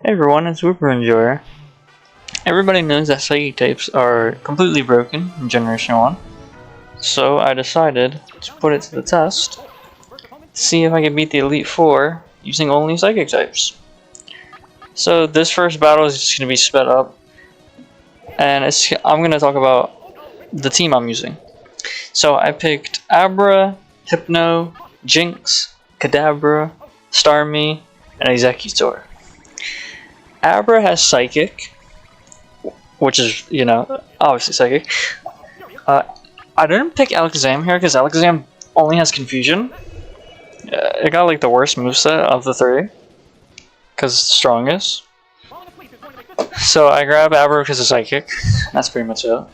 Hey everyone, it's Whooper Enjoyer. Everybody knows that Psychic types are completely broken in Generation 1, so I decided to put it to the test to see if I can beat the Elite Four using only Psychic types. So this first battle is just going to be sped up, and I'm going to talk about the team I'm using. So I picked Abra, Hypno, Jinx, Kadabra, Starmie, and Exeggutor. Abra has Psychic, which is, obviously Psychic. I didn't pick Alakazam here because Alakazam only has Confusion. It got like the worst moveset of the three, because it's the strongest. So I grabbed Abra because of Psychic. That's pretty much it.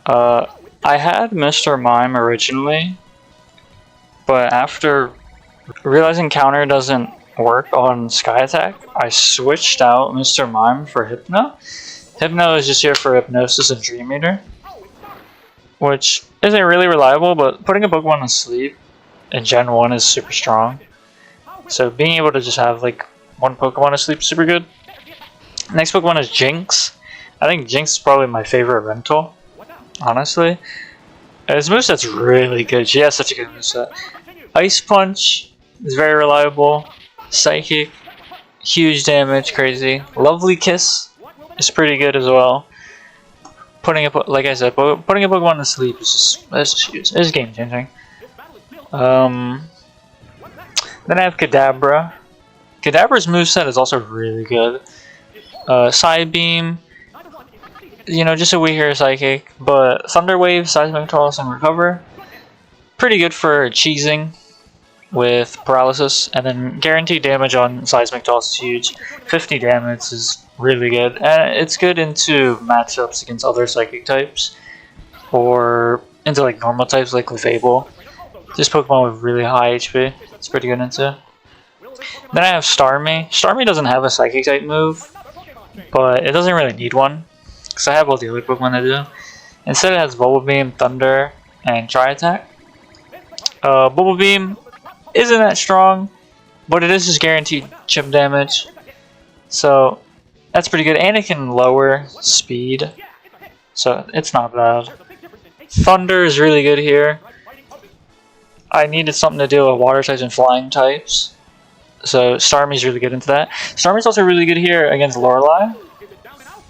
I had Mr. Mime originally, but after realizing counter doesn't work on Sky Attack, I switched out Mr. Mime for Hypno. Hypno is just here for Hypnosis and Dream Eater, which isn't really reliable, but putting a Pokemon to sleep in Gen 1 is super strong. So being able to just have like one Pokemon to sleep is super good. Next Pokemon is Jinx. I think Jinx is probably my favorite rental, honestly. His moveset's really good. She has such a good moveset. Ice Punch is very reliable. Psychic, huge damage, crazy. Lovely Kiss is pretty good as well. Like I said, putting a Pokemon to sleep is just huge. It's game changing. Then I have Kadabra. Kadabra's moveset is also really good. Side Beam, just a weaker Psychic, but Thunder Wave, Seismic Toss, and Recover, pretty good for cheesing with Paralysis, and then guaranteed damage on Seismic Toss is huge. 50 damage is really good, and it's good into matchups against other Psychic types, or into like normal types like Clefable. This Pokemon with really high HP, it's pretty good into. Then I have Starmie. Starmie doesn't have a Psychic type move, but it doesn't really need one, because I have all the other Pokemon that do. Instead it has Bubble Beam, Thunder, and Tri-Attack. Bubble Beam isn't that strong, but it is just guaranteed chip damage, so that's pretty good, and it can lower speed, so it's not bad. Thunder is really good here. I needed something to deal with water types and flying types, so Starmie's really good into that. Starmie's also really good here against Lorelei,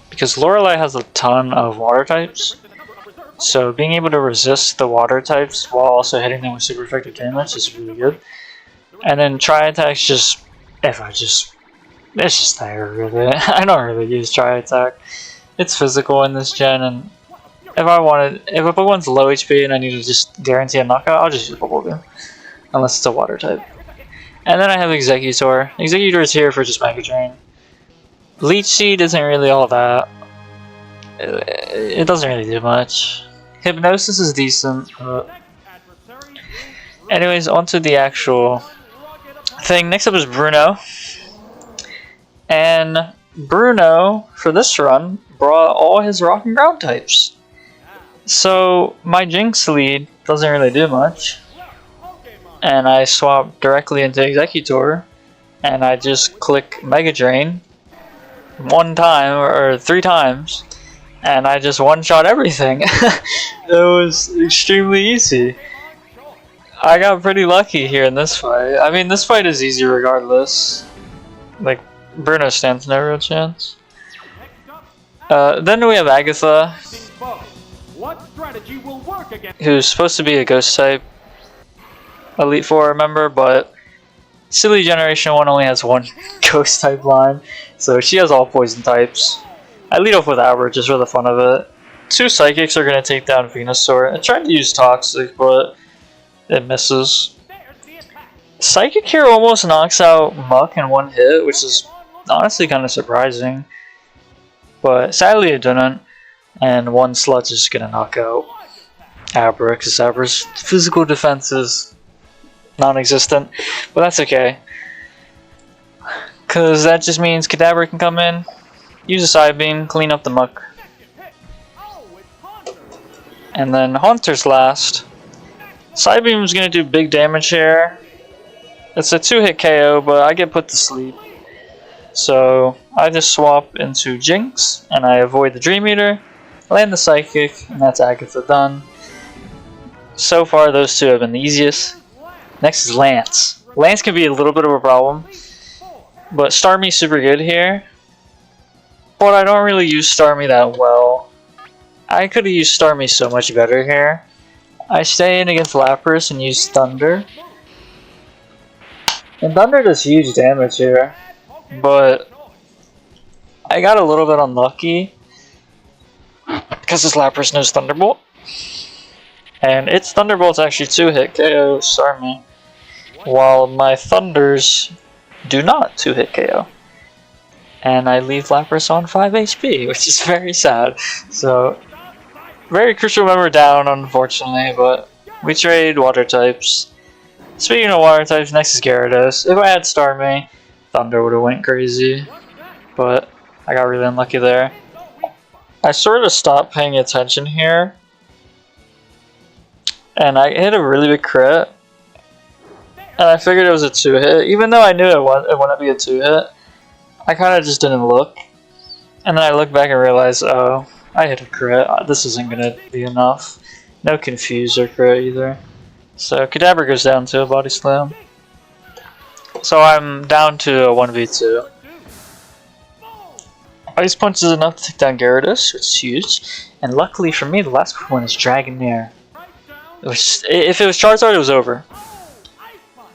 because Lorelei has a ton of water types, so being able to resist the water types while also hitting them with super effective damage is really good. And then Tri-Attack's just, it's just there really. I don't really use Tri-Attack. It's physical in this gen, and if a Pokemon's low HP and I need to just guarantee a knockout, I'll just use Bubble Beam, unless it's a water type. And then I have Exeggutor. Exeggutor is here for just Mega Drain. Leech Seed isn't really all that. It doesn't really do much. Hypnosis is decent. Anyways, onto the actual thing. Next up is Bruno. And Bruno, for this run, brought all his Rock and Ground types. So my Jinx lead doesn't really do much. And I swap directly into Exeggutor, and I just click Mega Drain one time or 3 times, and I just one-shot everything. It was extremely easy. I got pretty lucky here in this fight. I mean, this fight is easy regardless. Like, Bruno stands no real chance. Then we have Agatha, who's supposed to be a Ghost type Elite Four member, but silly Generation 1 only has one Ghost type line, so she has all Poison types. I lead off with Abra just for the fun of it. 2 Psychics are going to take down Venusaur. I tried to use Toxic, but it misses. Psychic here almost knocks out Muck in one hit, which is honestly kind of surprising. But sadly it didn't, and one Sludge is going to knock out Abra, because Abra's physical defense is non-existent, but that's okay, because that just means Kadabra can come in, use a Side Beam, clean up the Muck, and then Haunter's last. Side Beam is going to do big damage here. It's a 2-hit KO, but I get put to sleep. So I just swap into Jinx, and I avoid the Dream Eater, land the Psychic, and that's Agatha done. So far, those two have been the easiest. Next is Lance. Lance can be a little bit of a problem, but Starmie's super good here. But I don't really use Starmie that well. I could have used Starmie so much better here. I stay in against Lapras and use Thunder. And Thunder does huge damage here. But I got a little bit unlucky because this Lapras knows Thunderbolt. And its Thunderbolt's actually 2-hit KO Starmie, while my Thunders do not 2-hit KO. And I leave Lapras on 5 HP, which is very sad. So, very crucial member down, unfortunately, but we trade water types. Speaking of water types, next is Gyarados. If I had Starmie, Thunder would have went crazy, but I got really unlucky there. I sort of stopped paying attention here, and I hit a really big crit, and I figured it was a 2-hit, even though I knew it wouldn't be a 2-hit. I kind of just didn't look, and then I looked back and realized, oh, I hit a crit. This isn't gonna be enough. No Confuse or crit either. So Kadabra goes down to a Body Slam. So I'm down to a 1v2. Ice Punch is enough to take down Gyarados, which is huge. And luckily for me, the last one is Dragonair. If it was Charizard, it was over.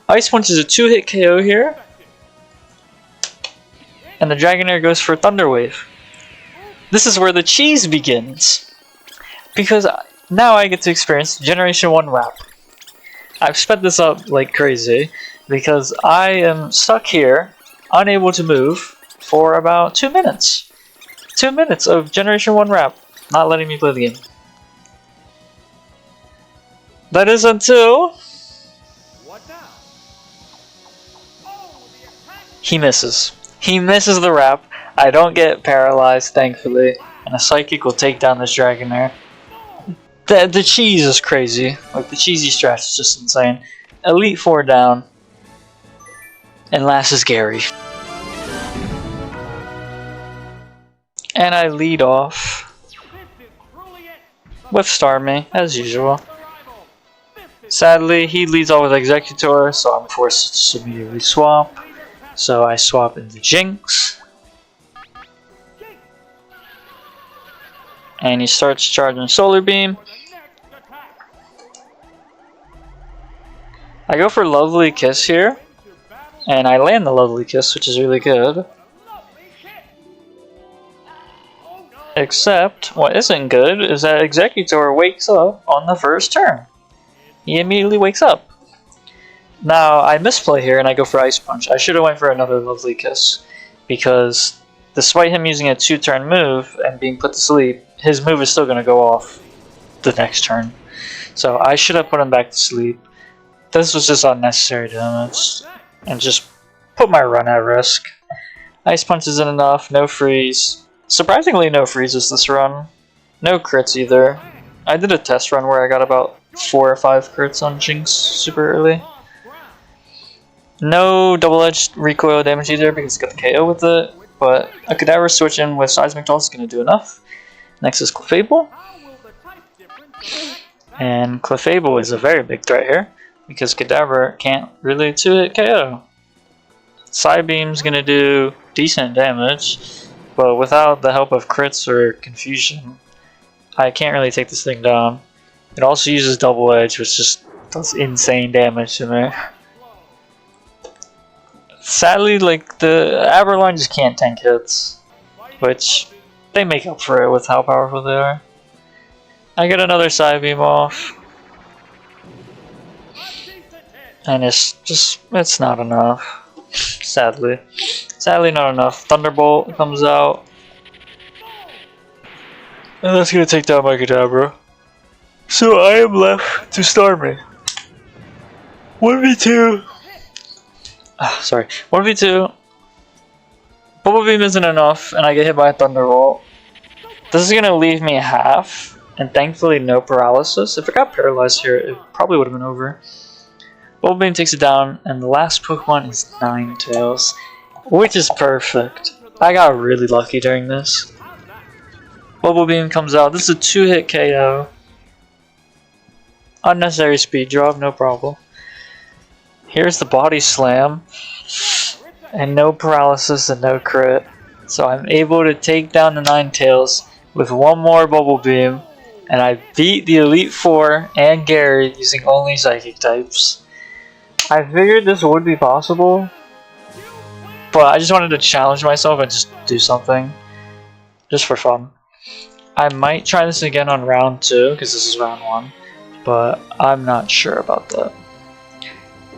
Ice Punch is a 2-hit KO here. And the Dragonair goes for Thunder Wave. This is where the cheese begins. Because now I get to experience Generation 1 Wrap. I've sped this up like crazy because I am stuck here, unable to move, for about 2 minutes. 2 minutes of Generation 1 Wrap, not letting me play the game. That is until he misses. He misses the wrap. I don't get paralyzed, thankfully, and a Psychic will take down this Dragonair. The cheese is crazy. Like, the cheesy strat is just insane. Elite Four down. And last is Gary. And I lead off with Starmie, as usual. Sadly, he leads off with Executor, so I'm forced to immediately swap. So I swap into Jinx. And he starts charging Solar Beam. I go for Lovely Kiss here. And I land the Lovely Kiss, which is really good. Except, what isn't good is that Executor wakes up on the first turn. He immediately wakes up. Now, I misplay here and I go for Ice Punch. I should have went for another Lovely Kiss, because despite him using a 2-turn move and being put to sleep, his move is still going to go off the next turn. So I should have put him back to sleep. This was just unnecessary damage, and just put my run at risk. Ice Punch isn't enough, no freeze. Surprisingly, no freezes this run. No crits either. I did a test run where I got about 4 or 5 crits on Jinx super early. No double-edged recoil damage either because it's got the KO with it, but a Kadabra switch in with Seismic Toss is going to do enough. Next is Clefable. And Clefable is a very big threat here because Kadabra can't really 2-hit KO. Psybeam's going to do decent damage, but without the help of crits or confusion, I can't really take this thing down. It also uses Double Edge, which just does insane damage to me. Sadly, like, the Aberline just can't tank hits, which they make up for it with how powerful they are. I get another Psybeam off, and it's not enough. Sadly not enough. Thunderbolt comes out, and that's gonna take down my Kadabra. So I am left to Starmie. 1v2. Sorry, 1v2. Bubble Beam isn't enough, and I get hit by a Thunderbolt. This is gonna leave me half, and thankfully no paralysis. If it got paralyzed here, it probably would have been over. Bubble Beam takes it down, and the last Pokemon is Ninetales. which is perfect. I got really lucky during this. Bubble Beam comes out. This is a 2-hit KO. Unnecessary speed drop, no problem. Here's the body slam. And no paralysis and no crit. So I'm able to take down the Ninetales with one more Bubble Beam. And I beat the Elite Four and Gary using only Psychic types. I figured this would be possible. But I just wanted to challenge myself and just do something. Just for fun. I might try this again on round 2, because this is round 1. But I'm not sure about that.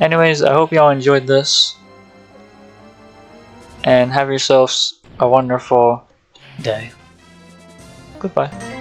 Anyways, I hope y'all enjoyed this. And have yourselves a wonderful day. Goodbye.